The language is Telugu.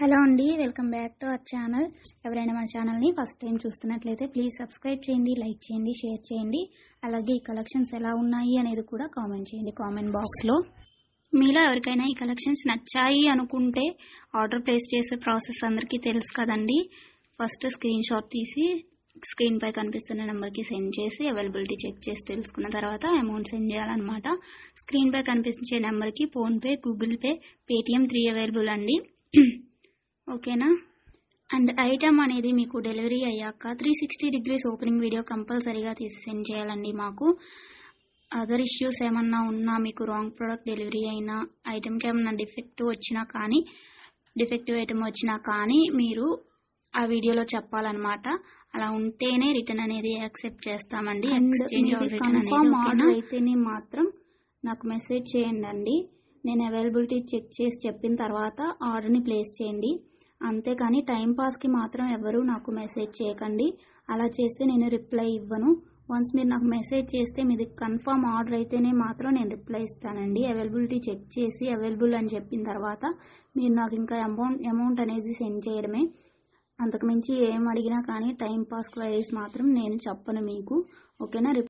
హలో అండి, welcome back to our channel. ఎవరైనా మన ఛానల్ని ఫస్ట్ టైం చూస్తున్నట్లయితే ప్లీజ్ సబ్స్క్రైబ్ చేయండి, లైక్ చేయండి, షేర్ చేయండి. అలాగే ఈ కలెక్షన్స్ ఎలా ఉన్నాయి అనేది కూడా కామెంట్ చేయండి కామెంట్ బాక్స్లో. మీలో ఎవరికైనా ఈ కలెక్షన్స్ నచ్చాయి అనుకుంటే ఆర్డర్ ప్లేస్ చేసే ప్రాసెస్ అందరికీ తెలుసు కదండి. ఫస్ట్ స్క్రీన్ షాట్ తీసి స్క్రీన్ పై కనిపిస్తున్న నెంబర్కి సెండ్ చేసి అవైలబిలిటీ చెక్ చేసి తెలుసుకున్న తర్వాత అమౌంట్ సెండ్ చేయాలన్నమాట. స్క్రీన్ పై కనిపించే నెంబర్కి PhonePe, Google pay, Paytm 3 available అండి. ఓకేనా. అండ్ ఐటమ్ అనేది మీకు డెలివరీ అయ్యాక 360 degrees ఓపెనింగ్ వీడియో కంపల్సరీగా తీసి సెండ్ చేయాలండి. మాకు అదర్ ఇష్యూస్ ఏమన్నా ఉన్నా, మీకు రాంగ్ ప్రోడక్ట్ డెలివరీ అయినా, ఐటమ్కి ఏమన్నా డిఫెక్టివ్ ఐటమ్ వచ్చినా కానీ మీరు ఆ వీడియోలో చెప్పాలన్నమాట. అలా ఉంటేనే రిటర్న్ అనేది యాక్సెప్ట్ చేస్తామండి. కన్ఫర్మ్ ఆర్డర్ అయితేనే మాత్రం నాకు మెసేజ్ చేయండి. నేను అవైలబిలిటీ చెక్ చేసి చెప్పిన తర్వాత ఆర్డర్ని ప్లేస్ చేయండి. అంతేకాని టైంపాస్కి మాత్రం ఎవరు నాకు మెసేజ్ చేయకండి. అలా చేస్తే నేను రిప్లై ఇవ్వను. వన్స్ మీరు నాకు మెసేజ్ చేస్తే మీది కన్ఫర్మ్ ఆర్డర్ అయితేనే మాత్రం నేను రిప్లై ఇస్తానండి. అవైలబిలిటీ చెక్ చేసి అవైలబుల్ అని చెప్పిన తర్వాత మీరు నాకు ఇంకా అమౌంట్ అనేది సెండ్ చేయడమే. అంతకుమించి ఏం అడిగినా కానీ టైంపాస్ క్వైరీస్ మాత్రం నేను చెప్పను మీకు. ఓకేనా.